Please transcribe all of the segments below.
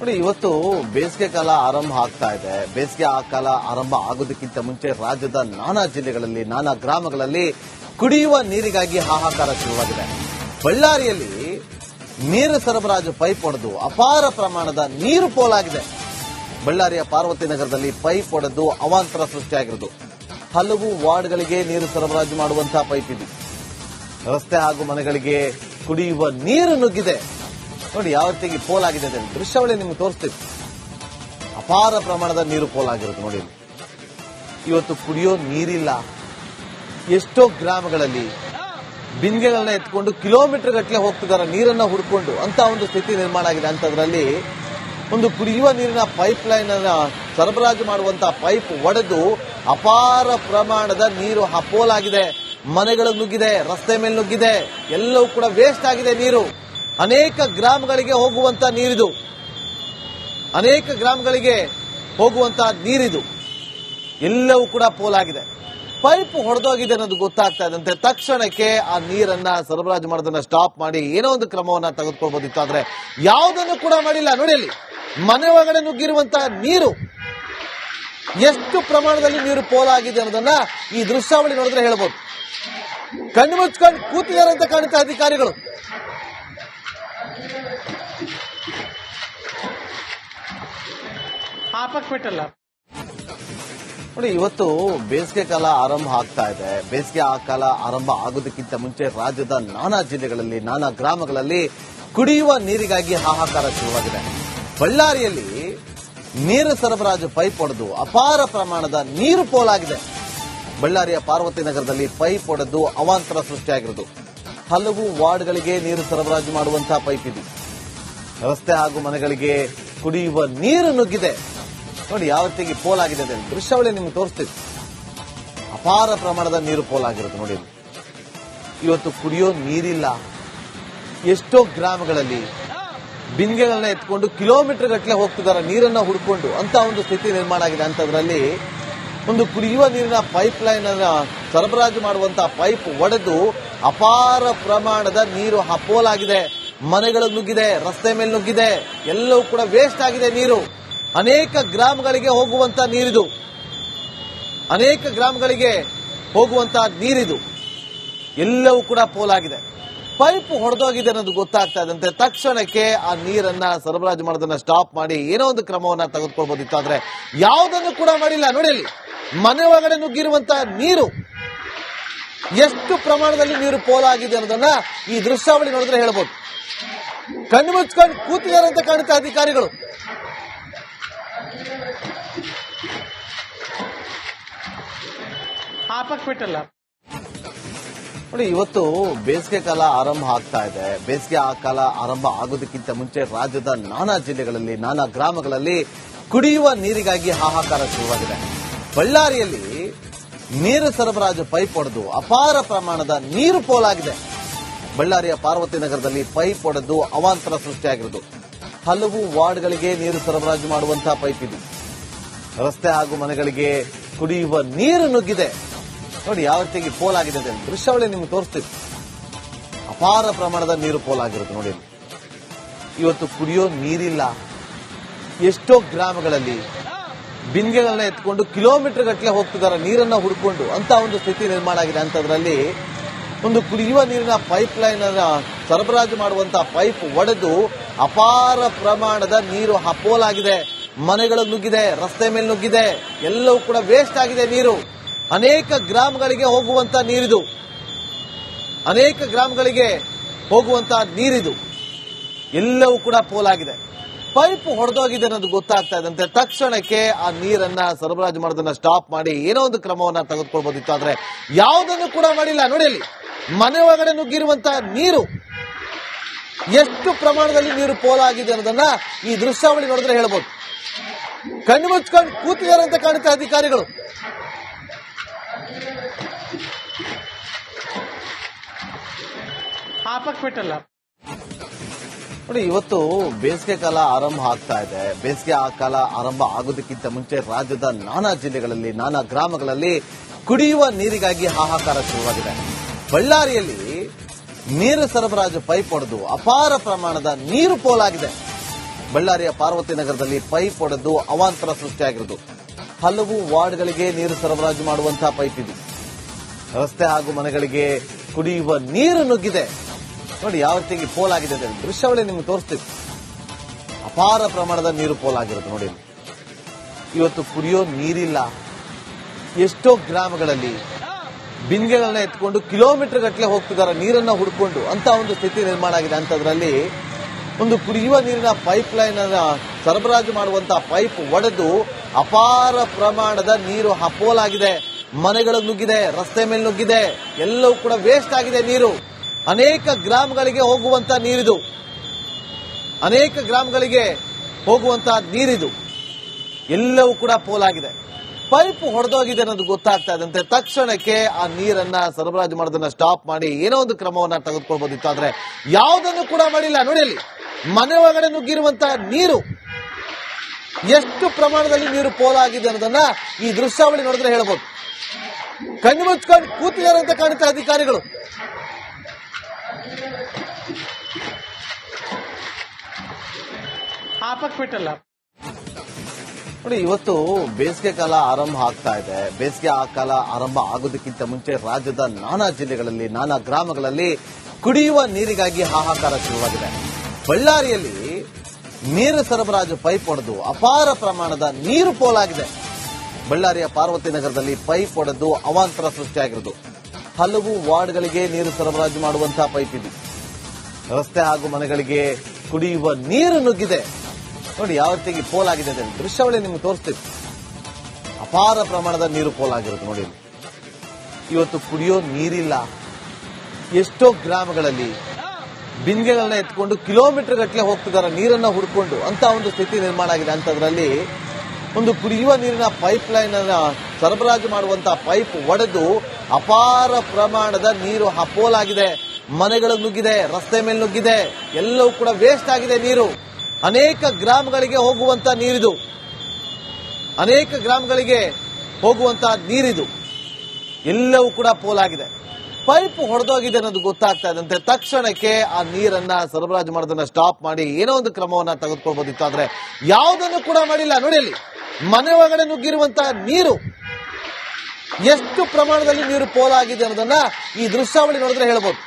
ನೋಡಿ, ಇವತ್ತು ಬೇಸಿಗೆ ಕಾಲ ಆರಂಭ ಆಗ್ತಾ ಇದೆ. ಬೇಸಿಗೆ ಕಾಲ ಆರಂಭ ಆಗೋದಕ್ಕಿಂತ ಮುಂಚೆ ರಾಜ್ಯದ ನಾನಾ ಜಿಲ್ಲೆಗಳಲ್ಲಿ, ನಾನಾ ಗ್ರಾಮಗಳಲ್ಲಿ ಕುಡಿಯುವ ನೀರಿಗಾಗಿ ಹಾಹಾಕಾರ ಶುರುವಾಗಿದೆ. ಬಳ್ಳಾರಿಯಲ್ಲಿ ನೀರು ಸರಬರಾಜು ಪೈಪ್ ಒಡೆದು ಅಪಾರ ಪ್ರಮಾಣದ ನೀರು ಪೋಲಾಗಿದೆ. ಬಳ್ಳಾರಿಯ ಪಾರ್ವತಿ ನಗರದಲ್ಲಿ ಪೈಪ್ ಒಡೆದು ಅವಾಂತರ ಸೃಷ್ಟಿಯಾಗಿರುವುದು. ಹಲವು ವಾರ್ಡ್ಗಳಿಗೆ ನೀರು ಸರಬರಾಜು ಮಾಡುವಂತಹ ಪೈಪ್ ಇದೆ. ರಸ್ತೆ ಹಾಗೂ ಮನೆಗಳಿಗೆ ಕುಡಿಯುವ ನೀರು ನುಗ್ಗಿದೆ. ನೋಡಿ ಯಾವ ರೀತಿಗೆ ಪೋಲಾಗಿದೆ ಅಂತ ದೃಶ್ಯಾವಳಿ ನಿಮ್ಗೆ ತೋರಿಸ್ತೀವಿ. ಅಪಾರ ಪ್ರಮಾಣದ ನೀರು ಪೋಲಾಗಿರುತ್ತೆ. ನೋಡಿ, ಇವತ್ತು ಕುಡಿಯೋ ನೀರಿಲ್ಲ. ಎಷ್ಟೋ ಗ್ರಾಮಗಳಲ್ಲಿ ಬಿಂದಿಗೆಗಳನ್ನ ಎತ್ಕೊಂಡು ಕಿಲೋಮೀಟರ್ ಗಟ್ಟಲೆ ಹೋಗ್ತಿದ್ದಾರೆ ನೀರನ್ನ ಹುಡ್ಕೊಂಡು. ಅಂತ ಒಂದು ಸ್ಥಿತಿ ನಿರ್ಮಾಣ ಆಗಿದೆ. ಅಂತದ್ರಲ್ಲಿ ಒಂದು ಕುಡಿಯುವ ನೀರಿನ ಪೈಪ್ ಲೈನ್ ಅನ್ನ ಸರಬರಾಜು ಮಾಡುವಂತಹ ಪೈಪ್ ಒಡೆದು ಅಪಾರ ಪ್ರಮಾಣದ ನೀರು ಪೋಲಾಗಿದೆ. ಮನೆಗಳಿಗೆ ನುಗ್ಗಿದೆ, ರಸ್ತೆ ಮೇಲೆ ನುಗ್ಗಿದೆ, ಎಲ್ಲವೂ ಕೂಡ ವೇಸ್ಟ್ ಆಗಿದೆ ನೀರು. ಅನೇಕ ಗ್ರಾಮಗಳಿಗೆ ಹೋಗುವಂತ ನೀರಿದು. ಅನೇಕ ಗ್ರಾಮಗಳಿಗೆ ಹೋಗುವಂತಹ ನೀರಿದು ಎಲ್ಲವೂ ಕೂಡ ಪೋಲಾಗಿದೆ. ಪೈಪ್ ಹೊಡೆದೋಗಿದೆ ಅನ್ನೋದು ಗೊತ್ತಾಗ್ತಾ ಇದ್ದಂತೆ ತಕ್ಷಣಕ್ಕೆ ಆ ನೀರನ್ನ ಸರಬರಾಜು ಮಾಡೋದನ್ನ ಸ್ಟಾಪ್ ಮಾಡಿ ಏನೋ ಒಂದು ಕ್ರಮವನ್ನ ತೆಗೆದುಕೊಳ್ಬೋದಿತ್ತು. ಆದ್ರೆ ಯಾವುದನ್ನು ಕೂಡ ಮಾಡಿಲ್ಲ. ನೋಡಿ, ಅಲ್ಲಿ ಮನೆ ಒಳಗಡೆ ನುಗ್ಗಿರುವಂತಹ ನೀರು, ಎಷ್ಟು ಪ್ರಮಾಣದಲ್ಲಿ ನೀರು ಪೋಲಾಗಿದೆ ಅನ್ನೋದನ್ನ ಈ ದೃಶ್ಯಾವಳಿ ನೋಡಿದ್ರೆ ಹೇಳ್ಬೋದು. ಕಣ್ಣು ಮುಚ್ಕೊಂಡು ಕೂತಿದ್ದಾರೆ ಅಂತ ಕಾಣುತ್ತೆ ಅಧಿಕಾರಿಗಳು. ನೋಡಿ, ಇವತ್ತು ಬೇಸಿಗೆ ಕಾಲ ಆರಂಭ ಆಗ್ತಾ ಇದೆ. ಬೇಸಿಗೆ ಕಾಲ ಆರಂಭ ಆಗೋದಕ್ಕಿಂತ ಮುಂಚೆ ರಾಜ್ಯದ ನಾನಾ ಜಿಲ್ಲೆಗಳಲ್ಲಿ, ನಾನಾ ಗ್ರಾಮಗಳಲ್ಲಿ ಕುಡಿಯುವ ನೀರಿಗಾಗಿ ಹಾಹಾಕಾರ ಶುರುವಾಗಿದೆ. ಬಳ್ಳಾರಿಯಲ್ಲಿ ನೀರು ಸರಬರಾಜು ಪೈಪ್ ಒಡೆದು ಅಪಾರ ಪ್ರಮಾಣದ ನೀರು ಪೋಲಾಗಿದೆ. ಬಳ್ಳಾರಿಯ ಪಾರ್ವತಿ ನಗರದಲ್ಲಿ ಪೈಪ್ ಒಡೆದು ಅವಾಂತರ ಸೃಷ್ಟಿಯಾಗಿರುವುದು. ಹಲವು ವಾರ್ಡ್ಗಳಿಗೆ ನೀರು ಸರಬರಾಜು ಮಾಡುವಂತಹ ಪೈಪ್ ಇದೆ. ರಸ್ತೆ ಹಾಗೂ ಮನೆಗಳಿಗೆ ಕುಡಿಯುವ ನೀರು ನುಗ್ಗಿದೆ. ನೋಡಿ ಯಾವ ರೀತಿಗೆ ಪೋಲಾಗಿದೆ ಅಂತ ದೃಶ್ಯಾವಳಿ ನಿಮ್ಗೆ ತೋರಿಸ್ತೀವಿ. ಅಪಾರ ಪ್ರಮಾಣದ ನೀರು ಪೋಲಾಗಿರುತ್ತೆ. ನೋಡಿ, ಇವತ್ತು ಕುಡಿಯೋ ನೀರಿಲ್ಲ. ಎಷ್ಟೋ ಗ್ರಾಮಗಳಲ್ಲಿ ಬಿಂದಿಗೆಗಳನ್ನ ಎತ್ಕೊಂಡು ಕಿಲೋಮೀಟರ್ ಗಟ್ಟಲೆ ಹೋಗ್ತಿದ್ದಾರೆ ನೀರನ್ನ ಹುಡ್ಕೊಂಡು. ಅಂತ ಒಂದು ಸ್ಥಿತಿ ನಿರ್ಮಾಣ ಆಗಿದೆ. ಅಂತದ್ರಲ್ಲಿ ಒಂದು ಕುಡಿಯುವ ನೀರಿನ ಪೈಪ್ ಲೈನ್ ಅನ್ನ ಸರಬರಾಜು ಮಾಡುವಂತಹ ಪೈಪ್ ಒಡೆದು ಅಪಾರ ಪ್ರಮಾಣದ ನೀರು ಪೋಲಾಗಿದೆ. ಮನೆಗಳಿಗೆ ನುಗ್ಗಿದೆ, ರಸ್ತೆ ಮೇಲೆ ನುಗ್ಗಿದೆ, ಎಲ್ಲವೂ ಕೂಡ ವೇಸ್ಟ್ ಆಗಿದೆ ನೀರು. ಅನೇಕ ಗ್ರಾಮಗಳಿಗೆ ಹೋಗುವಂತ ನೀರಿದು. ಅನೇಕ ಗ್ರಾಮಗಳಿಗೆ ಹೋಗುವಂತಹ ನೀರಿದು ಎಲ್ಲವೂ ಕೂಡ ಪೋಲಾಗಿದೆ. ಪೈಪ್ ಹೊಡೆದೋಗಿದೆ ಅನ್ನೋದು ಗೊತ್ತಾಗ್ತಾ ಇದ್ದಂತೆ ತಕ್ಷಣಕ್ಕೆ ಆ ನೀರನ್ನ ಸರಬರಾಜು ಮಾಡೋದನ್ನ ಸ್ಟಾಪ್ ಮಾಡಿ ಏನೋ ಒಂದು ಕ್ರಮವನ್ನ ತೆಗೆದುಕೊಳ್ಬೋದಿತ್ತು. ಆದ್ರೆ ಯಾವುದನ್ನು ಕೂಡ ಮಾಡಿಲ್ಲ. ನೋಡಿ, ಅಲ್ಲಿ ಮನೆ ಒಳಗಡೆ ನುಗ್ಗಿರುವಂತಹ ನೀರು, ಎಷ್ಟು ಪ್ರಮಾಣದಲ್ಲಿ ನೀರು ಪೋಲಾಗಿದೆ ಅನ್ನೋದನ್ನ ಈ ದೃಶ್ಯಾವಳಿ ನೋಡಿದ್ರೆ ಹೇಳ್ಬೋದು. ಕಣ್ಣು ಮುಚ್ಕೊಂಡು ಕೂತಿದ್ದಾರೆ ಅಂತ ಕಾಣುತ್ತೆ ಅಧಿಕಾರಿಗಳು. ನೋಡಿ, ಇವತ್ತು ಬೇಸಿಗೆ ಕಾಲ ಆರಂಭ ಆಗ್ತಾ ಇದೆ. ಬೇಸಿಗೆ ಕಾಲ ಆರಂಭ ಆಗೋದಕ್ಕಿಂತ ಮುಂಚೆ ರಾಜ್ಯದ ನಾನಾ ಜಿಲ್ಲೆಗಳಲ್ಲಿ, ನಾನಾ ಗ್ರಾಮಗಳಲ್ಲಿ ಕುಡಿಯುವ ನೀರಿಗಾಗಿ ಹಾಹಾಕಾರ ಶುರುವಾಗಿದೆ. ಬಳ್ಳಾರಿಯಲ್ಲಿ ನೀರು ಸರಬರಾಜು ಪೈಪ್ ಒಡೆದು ಅಪಾರ ಪ್ರಮಾಣದ ನೀರು ಪೋಲಾಗಿದೆ. ಬಳ್ಳಾರಿಯ ಪಾರ್ವತಿ ನಗರದಲ್ಲಿ ಪೈಪ್ ಒಡೆದು ಅವಾಂತರ ಸೃಷ್ಟಿಯಾಗಿರುವುದು. ಹಲವು ವಾರ್ಡ್ಗಳಿಗೆ ನೀರು ಸರಬರಾಜು ಮಾಡುವಂತಹ ಪೈಪ್ ಇದೆ. ರಸ್ತೆ ಹಾಗೂ ಮನೆಗಳಿಗೆ ಕುಡಿಯುವ ನೀರು ನುಗ್ಗಿದೆ. ನೋಡಿ ಯಾವ ರೀತಿಗೆ ಪೋಲಾಗಿದೆ ಅಂತ ದೃಶ್ಯಾವಳಿ ನಿಮ್ಗೆ ತೋರಿಸ್ತೀವಿ. ಅಪಾರ ಪ್ರಮಾಣದ ನೀರು ಪೋಲಾಗಿರುತ್ತೆ. ನೋಡಿ, ಇವತ್ತು ಕುಡಿಯೋ ನೀರಿಲ್ಲ. ಎಷ್ಟೋ ಗ್ರಾಮಗಳಲ್ಲಿ ಬಿಂದಿಗೆಗಳನ್ನ ಎತ್ಕೊಂಡು ಕಿಲೋಮೀಟರ್ ಗಟ್ಟಲೆ ಹೋಗ್ತಿದ್ದಾರೆ ನೀರನ್ನ ಹುಡ್ಕೊಂಡು. ಅಂತ ಒಂದು ಸ್ಥಿತಿ ನಿರ್ಮಾಣ ಆಗಿದೆ. ಅಂತದ್ರಲ್ಲಿ ಒಂದು ಕುಡಿಯುವ ನೀರಿನ ಪೈಪ್ ಲೈನ್ ಅನ್ನ ಸರಬರಾಜು ಮಾಡುವಂತಹ ಪೈಪ್ ಒಡೆದು ಅಪಾರ ಪ್ರಮಾಣದ ನೀರು ಪೋಲಾಗಿದೆ. ಮನೆಗಳಿಗೆ ನುಗ್ಗಿದೆ, ರಸ್ತೆ ಮೇಲೆ ನುಗ್ಗಿದೆ, ಎಲ್ಲವೂ ಕೂಡ ವೇಸ್ಟ್ ಆಗಿದೆ ನೀರು. ಅನೇಕ ಗ್ರಾಮಗಳಿಗೆ ಹೋಗುವಂತ ನೀರಿದು. ಅನೇಕ ಗ್ರಾಮಗಳಿಗೆ ಹೋಗುವಂತಹ ನೀರಿದು ಎಲ್ಲವೂ ಕೂಡ ಪೋಲಾಗಿದೆ. ಪೈಪ್ ಹೊಡೆದೋಗಿದೆ ಅನ್ನೋದು ಗೊತ್ತಾಗ್ತಾ ಇದ್ದಂತೆ ತಕ್ಷಣಕ್ಕೆ ಆ ನೀರನ್ನ ಸರಬರಾಜು ಮಾಡೋದನ್ನ ಸ್ಟಾಪ್ ಮಾಡಿ ಏನೋ ಒಂದು ಕ್ರಮವನ್ನ ತೆಗೆದುಕೊಳ್ಬೋದಿತ್ತು. ಆದ್ರೆ ಯಾವುದನ್ನು ಕೂಡ ಮಾಡಿಲ್ಲ. ನೋಡಿ, ಅಲ್ಲಿ ಮನೆ ಒಳಗಡೆ ನುಗ್ಗಿರುವಂತಹ ನೀರು, ಎಷ್ಟು ಪ್ರಮಾಣದಲ್ಲಿ ನೀರು ಪೋಲಾಗಿದೆ ಅನ್ನೋದನ್ನ ಈ ದೃಶ್ಯಾವಳಿ ನೋಡಿದ್ರೆ ಹೇಳ್ಬೋದು. ಕಣ್ಣು ಮುಚ್ಕೊಂಡು ಕೂತಿದ್ದಾರೆ ಅಂತ ಕಾಣುತ್ತೆ ಅಧಿಕಾರಿಗಳು. ನೋಡಿ, ಇವತ್ತು ಬೇಸಿಗೆ ಕಾಲ ಆರಂಭ ಆಗ್ತಾ ಇದೆ. ಬೇಸಿಗೆ ಕಾಲ ಆರಂಭ ಆಗೋದಕ್ಕಿಂತ ಮುಂಚೆ ರಾಜ್ಯದ ನಾನಾ ಜಿಲ್ಲೆಗಳಲ್ಲಿ, ನಾನಾ ಗ್ರಾಮಗಳಲ್ಲಿ ಕುಡಿಯುವ ನೀರಿಗಾಗಿ ಹಾಹಾಕಾರ ಶುರುವಾಗಿದೆ. ಬಳ್ಳಾರಿಯಲ್ಲಿ ನೀರು ಸರಬರಾಜು ಪೈಪ್ ಒಡೆದು ಅಪಾರ ಪ್ರಮಾಣದ ನೀರು ಪೋಲಾಗಿದೆ. ಬಳ್ಳಾರಿಯ ಪಾರ್ವತಿ ನಗರದಲ್ಲಿ ಪೈಪ್ ಒಡೆದು ಅವಾಂತರ ಸೃಷ್ಟಿಯಾಗಿರುವುದು. ಹಲವು ವಾರ್ಡ್ಗಳಿಗೆ ನೀರು ಸರಬರಾಜು ಮಾಡುವಂತಹ ಪೈಪ್ ಇದು. ರಸ್ತೆ ಹಾಗೂ ಮನೆಗಳಿಗೆ ಕುಡಿಯುವ ನೀರು ನುಗ್ಗಿದೆ. ನೋಡಿ ಯಾವ ರೀತಿಯಾಗಿ ಪೋಲಾಗಿದೆ ಅಂತ ದೃಶ್ಯಾವಳಿ ನಿಮ್ಗೆ ತೋರಿಸ್ತೀವಿ. ಅಪಾರ ಪ್ರಮಾಣದ ನೀರು ಪೋಲಾಗಿರುತ್ತೆ ನೋಡಿ. ಇವತ್ತು ಕುಡಿಯೋ ನೀರಿಲ್ಲ. ಎಷ್ಟೋ ಗ್ರಾಮಗಳಲ್ಲಿ ಬಿಂದಿಗೆಗಳನ್ನ ಎತ್ಕೊಂಡು ಕಿಲೋಮೀಟರ್ ಗಟ್ಟಲೆ ಹೋಗ್ತಿದ್ದಾರೆ ನೀರನ್ನ ಹುಡ್ಕೊಂಡು. ಅಂತ ಒಂದು ಸ್ಥಿತಿ ನಿರ್ಮಾಣ ಆಗಿದೆ. ಅಂತದ್ರಲ್ಲಿ ಒಂದು ಕುಡಿಯುವ ನೀರಿನ ಪೈಪ್ ಲೈನ್ ಅನ್ನ ಸರಬರಾಜು ಮಾಡುವಂತಹ ಪೈಪ್ ಒಡೆದು ಅಪಾರ ಪ್ರಮಾಣದ ನೀರು ಪೋಲಾಗಿದೆ. ಮನೆಗಳಿಗೆ ನುಗ್ಗಿದೆ, ರಸ್ತೆ ಮೇಲೆ ನುಗ್ಗಿದೆ, ಎಲ್ಲವೂ ಕೂಡ ವೇಸ್ಟ್ ಆಗಿದೆ ನೀರು. ಅನೇಕ ಗ್ರಾಮಗಳಿಗೆ ಹೋಗುವಂತ ನೀರಿದು. ಅನೇಕ ಗ್ರಾಮಗಳಿಗೆ ಹೋಗುವಂತಹ ನೀರಿದು ಎಲ್ಲವೂ ಕೂಡ ಪೋಲಾಗಿದೆ. ಪೈಪ್ ಹೊಡೆದೋಗಿದೆ ಅನ್ನೋದು ಗೊತ್ತಾಗ್ತಾ ಇದ್ದಂತೆ ತಕ್ಷಣಕ್ಕೆ ಆ ನೀರನ್ನ ಸರಬರಾಜು ಮಾಡೋದನ್ನ ಸ್ಟಾಪ್ ಮಾಡಿ ಏನೋ ಒಂದು ಕ್ರಮವನ್ನ ತೆಗೆದುಕೊಳ್ಬೋದಿತ್ತು. ಆದ್ರೆ ಯಾವುದನ್ನು ಕೂಡ ಮಾಡಿಲ್ಲ. ನೋಡಿ ಅಲ್ಲಿ ಮನೆ ಒಳಗಡೆ ನುಗ್ಗಿರುವಂತಹ ನೀರು, ಎಷ್ಟು ಪ್ರಮಾಣದಲ್ಲಿ ನೀರು ಪೋಲಾಗಿದೆ ಅನ್ನೋದನ್ನ ಈ ದೃಶ್ಯಾವಳಿ ನೋಡಿದ್ರೆ ಹೇಳ್ಬೋದು. ಕಣ್ಣು ಮುಚ್ಕೊಂಡು ಕೂತಿದ್ದಾರೆ ಅಂತ ಕಾಣುತ್ತೆ ಅಧಿಕಾರಿಗಳು. ನೋಡಿ ಇವತ್ತು ಬೇಸಿಗೆ ಕಾಲ ಆರಂಭ ಆಗ್ತಾ ಇದೆ. ಬೇಸಿಗೆ ಕಾಲ ಆರಂಭ ಆಗೋದಕ್ಕಿಂತ ಮುಂಚೆ ರಾಜ್ಯದ ನಾನಾ ಜಿಲ್ಲೆಗಳಲ್ಲಿ, ನಾನಾ ಗ್ರಾಮಗಳಲ್ಲಿ ಕುಡಿಯುವ ನೀರಿಗಾಗಿ ಹಾಹಾಕಾರ ಶುರುವಾಗಿದೆ. ಬಳ್ಳಾರಿಯಲ್ಲಿ ನೀರು ಸರಬರಾಜು ಪೈಪ್ ಒಡೆದು ಅಪಾರ ಪ್ರಮಾಣದ ನೀರು ಪೋಲಾಗಿದೆ. ಬಳ್ಳಾರಿಯ ಪಾರ್ವತಿ ನಗರದಲ್ಲಿ ಪೈಪ್ ಒಡೆದು ಅವಾಂತರ ಸೃಷ್ಟಿಯಾಗಿರುವುದು. ಹಲವು ವಾರ್ಡ್ಗಳಿಗೆ ನೀರು ಸರಬರಾಜು ಮಾಡುವಂತಹ ಪೈಪ್ ಇದು. ರಸ್ತೆ ಹಾಗೂ ಮನೆಗಳಿಗೆ ಕುಡಿಯುವ ನೀರು ನುಗ್ಗಿದೆ. ನೋಡಿ ಯಾವ ರೀತಿಯಾಗಿ ಪೋಲಾಗಿದೆ ಅಂತ ದೃಶ್ಯಾವಳಿ ನಿಮ್ಗೆ ತೋರಿಸ್ತೀವಿ. ಅಪಾರ ಪ್ರಮಾಣದ ನೀರು ಪೋಲಾಗಿರುತ್ತೆ ನೋಡಿ. ಇವತ್ತು ಕುಡಿಯೋ ನೀರಿಲ್ಲ. ಎಷ್ಟೋ ಗ್ರಾಮಗಳಲ್ಲಿ ಬಿಂದಿಗೆಗಳನ್ನ ಎತ್ಕೊಂಡು ಕಿಲೋಮೀಟರ್ ಗಟ್ಟಲೆ ಹೋಗ್ತಿದ್ದಾರೆ ನೀರನ್ನ ಹುಡ್ಕೊಂಡು. ಅಂತ ಒಂದು ಸ್ಥಿತಿ ನಿರ್ಮಾಣ ಆಗಿದೆ. ಅಂತದ್ರಲ್ಲಿ ಒಂದು ಕುಡಿಯುವ ನೀರಿನ ಪೈಪ್ ಲೈನ್ ಅನ್ನ ಸರಬರಾಜು ಮಾಡುವಂತಹ ಪೈಪ್ ಒಡೆದು ಅಪಾರ ಪ್ರಮಾಣದ ನೀರು ಪೋಲಾಗಿದೆ. ಮನೆಗಳಿಗೆ ನುಗ್ಗಿದೆ, ರಸ್ತೆ ಮೇಲೆ ನುಗ್ಗಿದೆ, ಎಲ್ಲವೂ ಕೂಡ ವೇಸ್ಟ್ ಆಗಿದೆ ನೀರು. ಅನೇಕ ಗ್ರಾಮಗಳಿಗೆ ಹೋಗುವಂತ ನೀರಿದು. ಅನೇಕ ಗ್ರಾಮಗಳಿಗೆ ಹೋಗುವಂತ ನೀರಿದು ಎಲ್ಲವೂ ಕೂಡ ಪೋಲಾಗಿದೆ. ಪೈಪ್ ಹೊಡೆದೋಗಿದೆ ಅನ್ನೋದು ಗೊತ್ತಾಗ್ತಾ ಇದ್ದಂತೆ ತಕ್ಷಣಕ್ಕೆ ಆ ನೀರನ್ನ ಸರಬರಾಜು ಮಾಡೋದನ್ನ ಸ್ಟಾಪ್ ಮಾಡಿ ಏನೋ ಒಂದು ಕ್ರಮವನ್ನ ತೆಗೆದುಕೊಳ್ಬೋದಿತ್ತು. ಆದ್ರೆ ಯಾವುದನ್ನು ಕೂಡ ಮಾಡಿಲ್ಲ. ನೋಡಿ ಅಲ್ಲಿ ಮನೆ ಒಳಗಡೆ ನುಗ್ಗಿರುವಂತಹ ನೀರು, ಎಷ್ಟು ಪ್ರಮಾಣದಲ್ಲಿ ನೀರು ಪೋಲಾಗಿದೆ ಅನ್ನೋದನ್ನ ಈ ದೃಶ್ಯಾವಳಿ ನೋಡಿದ್ರೆ ಹೇಳ್ಬೋದು.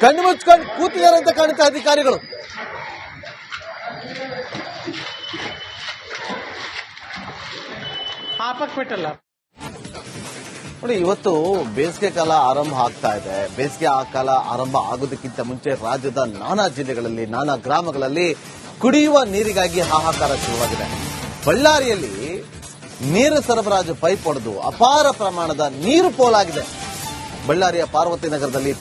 ಕಣ್ಣು ಮುಚ್ಕೊಂಡು ಕೂತಿದ್ದಾರೆ ಅಂತ ಕಾಣುತ್ತೆ ಅಧಿಕಾರಿಗಳು. ನೋಡಿ ಇವತ್ತು ಬೇಸಿಗೆ ಕಾಲ ಆರಂಭ ಆಗ್ತಾ ಇದೆ. ಬೇಸಿಗೆ ಕಾಲ ಆರಂಭ ಆಗೋದಕ್ಕಿಂತ ಮುಂಚೆ ರಾಜ್ಯದ ನಾನಾ ಜಿಲ್ಲೆಗಳಲ್ಲಿ, ನಾನಾ ಗ್ರಾಮಗಳಲ್ಲಿ ಕುಡಿಯುವ ನೀರಿಗಾಗಿ ಹಾಹಾಕಾರ ಶುರುವಾಗಿದೆ. ಬಳ್ಳಾರಿಯಲ್ಲಿ ನೀರು ಸರಬರಾಜು ಪೈಪ್ ಒಡೆದು ಅಪಾರ ಪ್ರಮಾಣದ ನೀರು ಪೋಲಾಗಿದೆ. ಬಳ್ಳಾರಿಯ ಪಾರ್ವತಿ ನಗರದಲ್ಲಿ